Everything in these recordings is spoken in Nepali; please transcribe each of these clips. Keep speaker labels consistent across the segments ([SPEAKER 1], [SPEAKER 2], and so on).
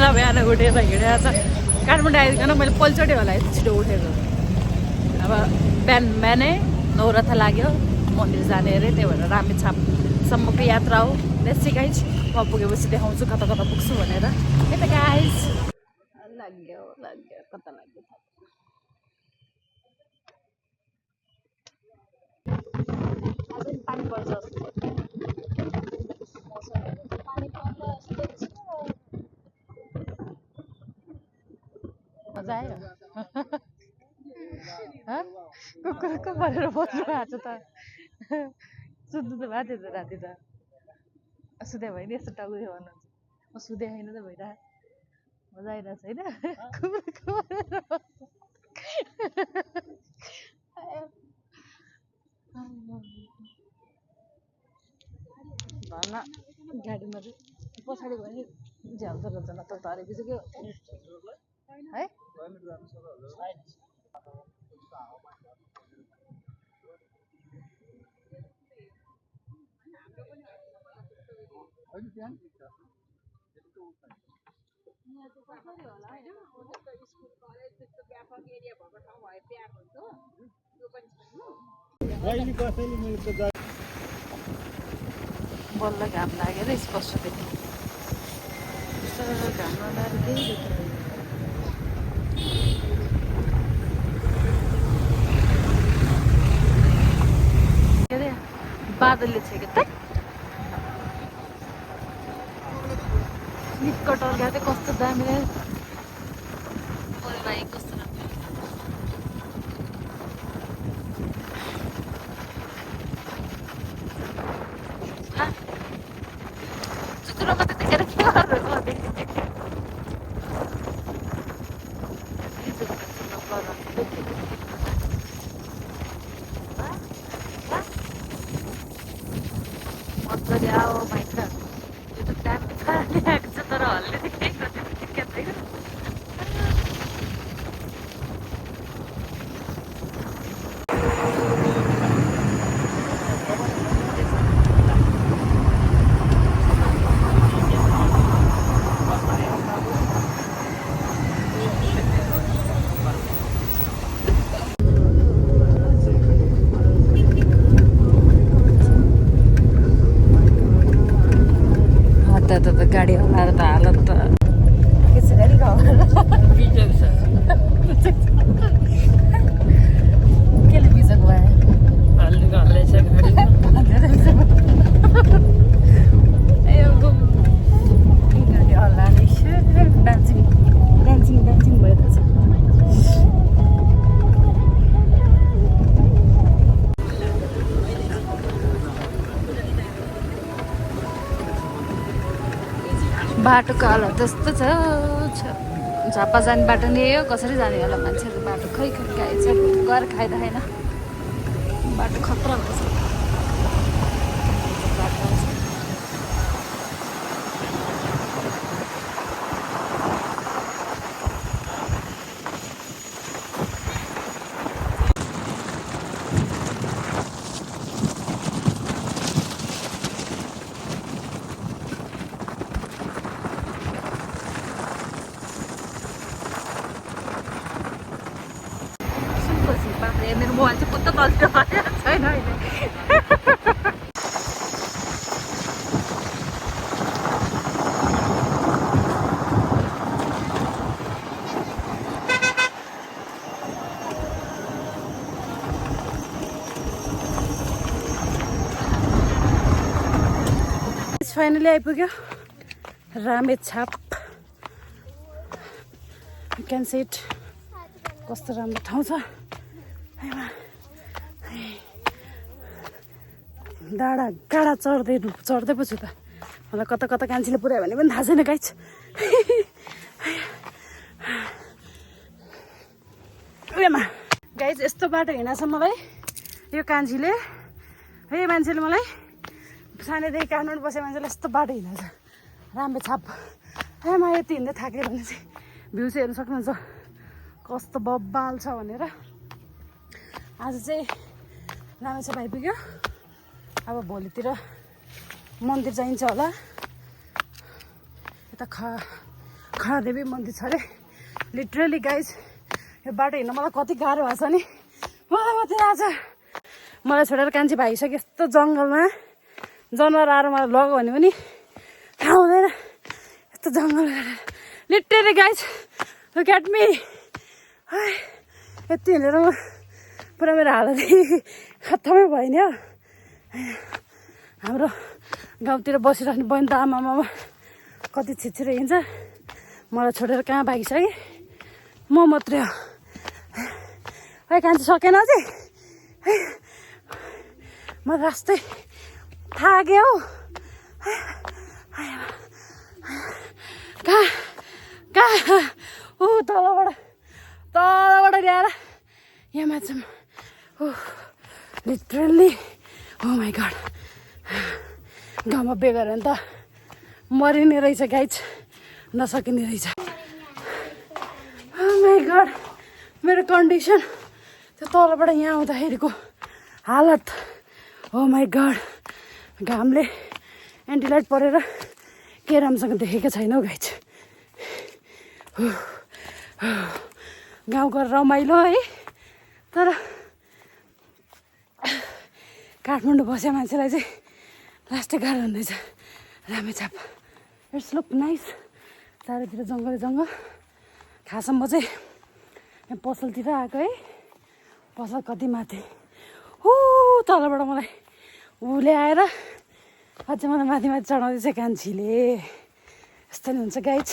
[SPEAKER 1] बिहान उठेर हिँडेर छ काठमाडौँ आइकन मैले पहिलोचोटि होला यति छिटो उठेको अब बिहानै नौरथा लाग्यो मन्दिर जाने अरे त्यही भएर रामेछापसम्मको यात्रा हो लेट्स सी गाइज म पुगेपछि देखाउँछु कता कता पुग्छु भनेर यता गाइज लाग्यो कता लाग्यो पानी पर्छ जस्तो मजा आयो कुकुरको परेर बस्नु भएको छ त सुत्नु त भएको थियो त राति त सुत्यो भयो नि यस्तो टाउको थियो भन्नुहुन्छ म सुत्यो होइन त भइरहेको मजा आइरहेको छैन कुकुरको भन्न गाडीमा चाहिँ पछाडि भयो नि झ्याउँछ रहेछ न त हरेक बिचको है बल्ल घाम लागेर स्पष्ट देख्यो घाम नलाएर केही देख्दैन के अरे बादलले छेक्यो त निक्कट अर्का चाहिँ कस्तो दामी भाइ कस्तो राम्रो चुचुरोमा त्यतिखेर के गर्नु मजाले आओ माइक यो त दामी छ ल्याएको छ तर हल्ले चाहिँ केही गर्दैन क्रिकेट गाडी हल्लाएर त हालत त के छ गाडी केले बिजोको भयो हल्लेको हल्दैछ गाडी हल्लाएर डान्सिङ भइरहेछ बाटोको हालत त्यस्तो छ झापा जाने बाटो नि हो कसरी जाने होला मान्छेहरू बाटो खै खाइछ गएर खाइदा होइन बाटो खतरा हुन्छ मेरो मोबाइल चाहिँ पुत्त तल्लो छैन अहिले फाइनली आइपुग्यो रामेछाप क्यान सिट कस्तो राम्रो ठाउँ छ गाडा चढ्दै पो छु त मलाई कता कता कान्छीले पुऱ्यायो भने पनि थाहा छैन गाइज उयोमा गाइज यस्तो बाटो हिँडेको छ मलाई यो कान्छीले है मान्छेले मलाई सानैदेखि काठमाडौँ बसेको मान्छेले यस्तो बाटो हिँडेको छ रामेछाप है म यति हिँड्दै थाकेँ भने चाहिँ भ्यू चाहिँ हेर्नु सक्नुहुन्छ कस्तो बब्बाल छ भनेर आज चाहिँ रामेछाप आइपुग्यो अब भोलितिर मन्दिर जाइन्छ होला यता खडादेवी मन्दिर छ अरे लिटरली गाइज यो बाटो हिँड्न मलाई कति गाह्रो भएको छ नि मलाई मात्रै आज मलाई छोडेर कान्छी भागिसक्यो यस्तो जङ्गलमा जनावर आएर मलाई लग्यो भने पनि थाहा हुँदैन यस्तो जङ्गल literally guys look at me यति हिँडेर म पुरा मेरो हालत खत्तमै भयो नि हो हाम्रो गाउँतिर बसिराख्ने बहिनी त आमामा कति छिटछिटो हिँड्छ मलाई छोडेर कहाँ भागिसकेँ म मात्रै हो है कान्छी सकेन अझै म रास्तै थाक्यो हौ कहाँ ऊ तलबाट ल्याएर यहाँ मान्छे लिटरल्ली ओ माई गड गाउँमा बेगर भने त मरिने रहेछ गाइज नसकिने रहेछ ओ माई गड मेरो कन्डिसन त्यो तलबाट यहाँ आउँदाखेरिको हालत ओ माई गड घामले एन्टिलाइट परेर के राम्रोसँग देखेको छैन हौ गाइज गाउँको रमाइलो है तर काठमाडौँ बस्या मान्छेलाई चाहिँ लास्टै गाह्रो हुँदैछ रामेछाप इट्स लुक नाइस चारैतिर जङ्गल जङ्गल खासमा म चाहिँ यहाँ पसलतिर आएको है पसल कति माथि तलबाट मलाई उसले आएर अझै मलाई माथि माथि चढाउँदैछ कान्छीले यस्तो नि हुन्छ गाइज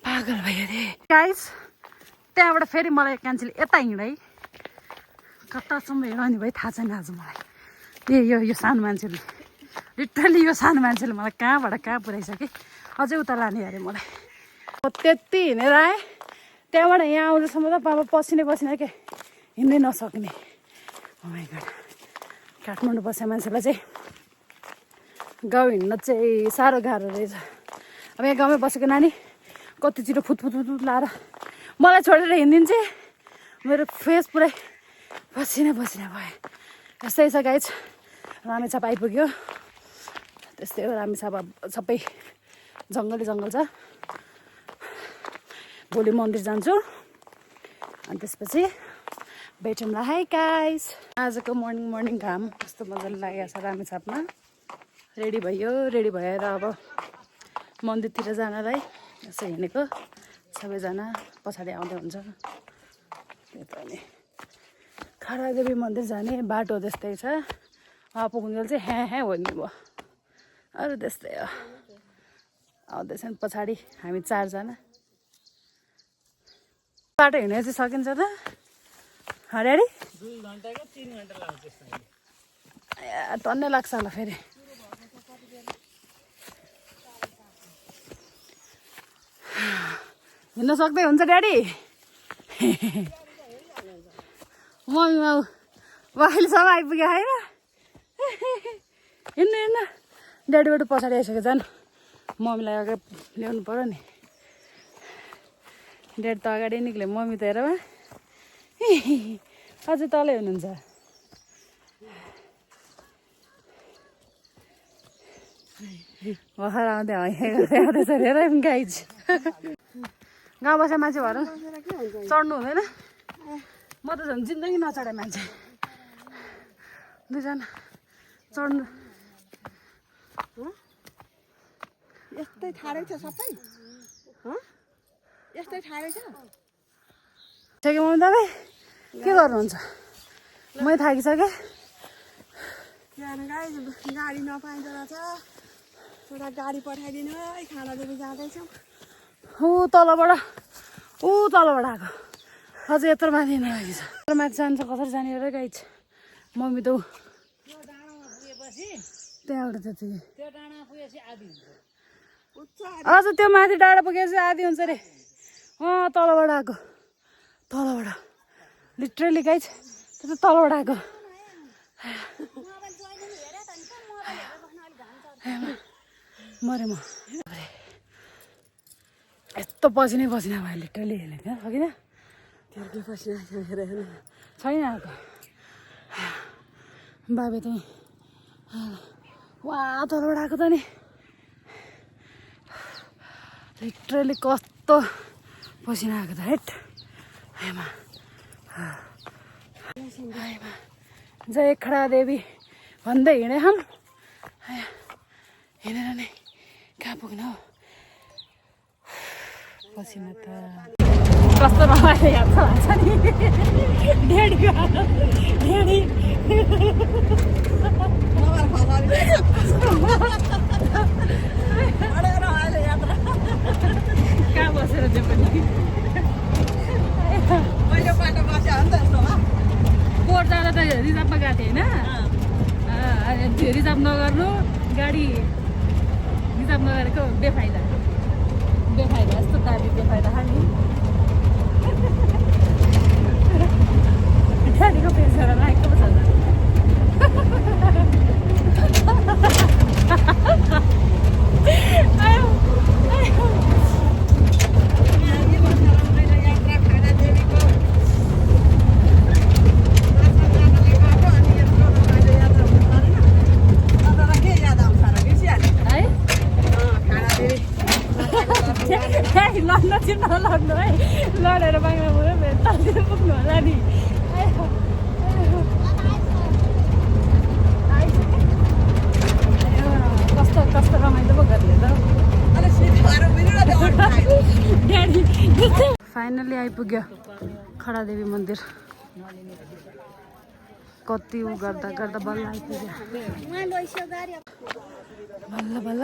[SPEAKER 1] पागल भयो अरे गाइज त्यहाँबाट फेरि मलाई कान्छीले यता हिँडाइ कतासम्म हिँडाउने भयो थाहा छैन आज मलाई यो सानो मान्छेले लिटरली यो सानो मान्छेले मलाई कहाँबाट कहाँ पुऱ्याइसक्यो अझै उता लाने अरे मलाई त्यति हिँडेर आएँ त्यहाँबाट यहाँ आउँदैसम्म त बाबा पसिनै के हिँड्नै नसक्ने ओ माई गड काठमाडौँ बस्ने मान्छेलाई चाहिँ गाउँ हिँड्न चाहिँ साह्रो गाह्रो रहेछ अब यहाँ गाउँमै बसेको नानी कति छिटो फुत लाएर मलाई छोडेर हिँडिदिन्छ मेरो फेस पुरै पसिना भयो यस्तै छ गाइज रामेछाप आइपुग्यो त्यस्तै हो रामेछाप सबै जङ्गल छ भोलि मन्दिर जान्छु अनि त्यसपछि भेटौँला है गाइज आजको मर्निङ घाम कस्तो मजाले लागेको छ रामेछापमा रेडी भएर अब मन्दिरतिर जानलाई यसो हिँडेको सबैजना पछाडि आउँदै हुन्छ त्यही त नि खडादेवी मन्दिर जाने बाटो त्यस्तै छ पुगुन्जेल चाहिँ ह्याँ हो नि भयो अरू त्यस्तै हो आउँदैछन् पछाडि हामी 4 जना बाटो हिँड्न चाहिँ सकिन्छ त हरियाडी 2 घन्टा 3 घन्टा लाग्छ टन्नै लाग्छ होला फेरि हिँड्न सक्दै हुन्छ ड्याडी मम्मी अहिलेसम्म आइपुग्यो होइन हिँड्नु ड्याडीबाट पछाडि आइसक्यो झन् मम्मीलाई अगाडि ल्याउनु पऱ्यो नि ड्याडी त अगाडि निक्ल्यो मम्मी त हेर अझै तलै हुनुहुन्छ भर्खर आउँदै आउँदैछ हेर गाइज गाउँ बस्ने मान्छे भएर चढ्नु हुँदैन म त झन् जिन्दगी नचढाएँ मान्छे 2 जना चढ्नु
[SPEAKER 2] यस्तै ठाडै छ सबै यस्तै ठाडै छ
[SPEAKER 1] ठिकै मम्मी तपाईँ के गर्नुहुन्छ मै थाकिसकेँ
[SPEAKER 2] गाडी नपाइँदो रहेछ एउटा गाडी पठाइदिनु है खानादेवी जाँदैछौँ
[SPEAKER 1] तलबाट आएको अझै यत्रो माथि हिँड्नु लागि छ यत्रो माथि जान्छ कसरी जाने र गाइज मम्मी त त्यहाँबाट त्यति अझ त्यो माथि डाँडा पुगेपछि आधी हुन्छ अरे तलबाट आएको तलबाट लिटरली गाइज त्यो त तलबाट आएको मरे म यस्तो पसिनै भयो लिटरली हेर्ने थियो सकिन
[SPEAKER 2] त्यो पसिना
[SPEAKER 1] छैन आएको बाबे त वा तलबाट आएको त नि लिटरली कस्तो पसिना आएको त हेट आमा जय खडा देवी भन्दै हिँडे हम हिँडेर नै कहाँ पुग्नु हौ पसिना त कस्तो रमाइलो यात्रा भएको छ नि ढेडी कहाँ बसेर त्यो पनि कोट जाँदा त रिजर्भमा गएको थिएँ होइन रिजर्भ नगर्नु गाडी रिजर्भ नगरेको बेफाइदा यस्तो दामी बेफाइदा खाने गाडीको पेन्सर लागेको पो छ नलड्नु है लडेर बाङ्ला भयो तलतिर पुग्नु होला नि कस्तो कस्तो रमाइलो पो गर्ने त फाइनली आइपुग्यो खडादेवी मन्दिर कति उ गर्दा गर्दा बल्ल आइपुग्यो बल्ल बल्ल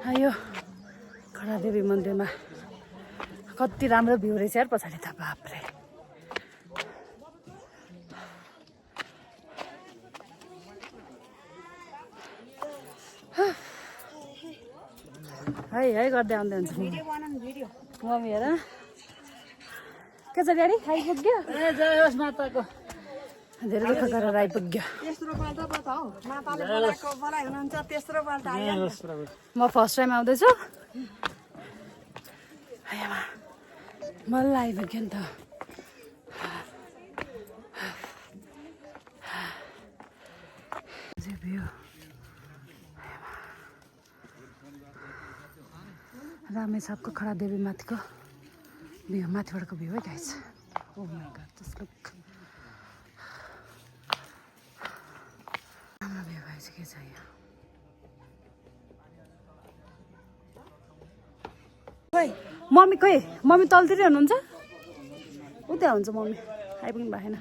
[SPEAKER 1] आयो खडादेवी मन्दिरमा कति राम्रो भ्यू रहेछ यार पछाडि त बाफ्रे है गर्दै आउँदै हुन्छ मम्मी हेर के छ ड्याडी आइपुग्यो माताको धेरै दुःख गरेर आइपुग्यो म फर्स्ट टाइम आउँदैछु बल्ल आइपुग्यो नि त रामेछापको खडादेवी माथिको भ्यू माथिबाटको भ्यू है guys oh my god this look राम्रो भ्यू भएछ के छ यहाँ मम्मी खोइ मम्मी तलतिरै हुनुहुन्छ उतै हुन्छ मम्मी आइपुग्नु भएन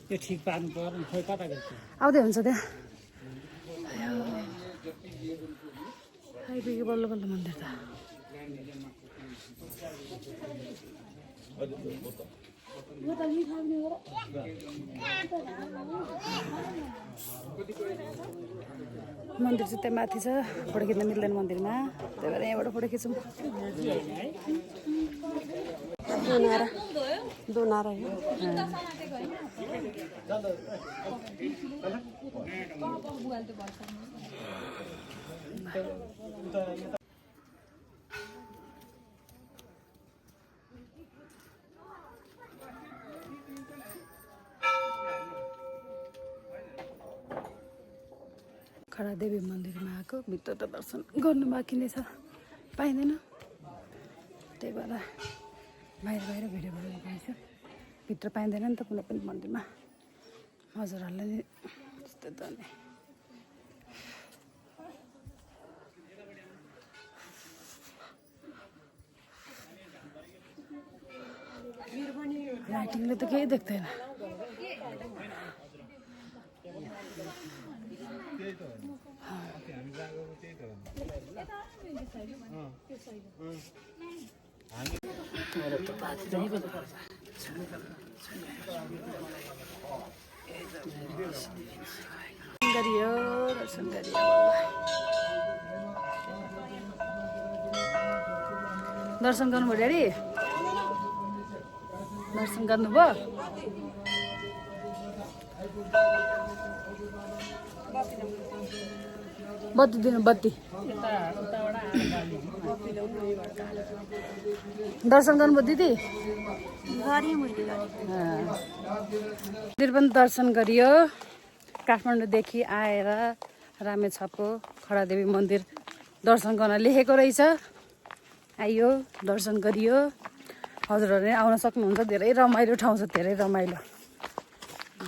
[SPEAKER 3] त्यो ठिक पार्नु पर्यो खोइ कता गएको
[SPEAKER 1] आउँदै हुन्छ त्यहाँ आइपुग्यो बल्ल बल्ल मन्दिर त मन्दिर चाहिँ त्यहाँ माथि छ फोटो खिच्न मिल्दैन मन्दिरमा त्यही भएर यहाँबाट फोटो खिचौँ दोनारा खडादेवी मन्दिरमा आएको भित्र त दर्शन गर्नु बाँकी नै छ पाइँदैन त्यही भएर बाहिर भिडियो बनाउनु पाइन्छ भित्र पाइँदैन नि त कुनै पनि मन्दिरमा हजुरहरूलाई नि त्यस्तो त नि लाइटिङले त केही देख्दैन गरियो दर्शन गरियो दर्शन गर्नुभयो ड्याडी दर्शन गर्नुभयो बत्ती दिनु बत्ती दर्शन गर्नुभयो दिदी मन्दिर पनि दर्शन गरियो काठमाडौँदेखि आएर रामेछापको खडादेवी मन्दिर दर्शन गर्न लेखेको रहेछ। आइयो दर्शन गरियो। हजुरहरूले आउन सक्नुहुन्छ। धेरै रमाइलो ठाउँ छ, धेरै रमाइलो,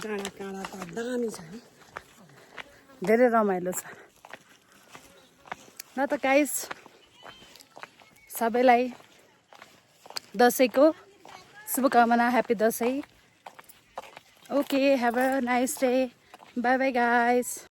[SPEAKER 2] डाँडा काँडा त दामी छ है।
[SPEAKER 1] धेरै रमाइलो छ। ल त गाइस सबैलाई दसैँको शुभकामना। Happy Dashain. Okay, have a nice day. By by guys.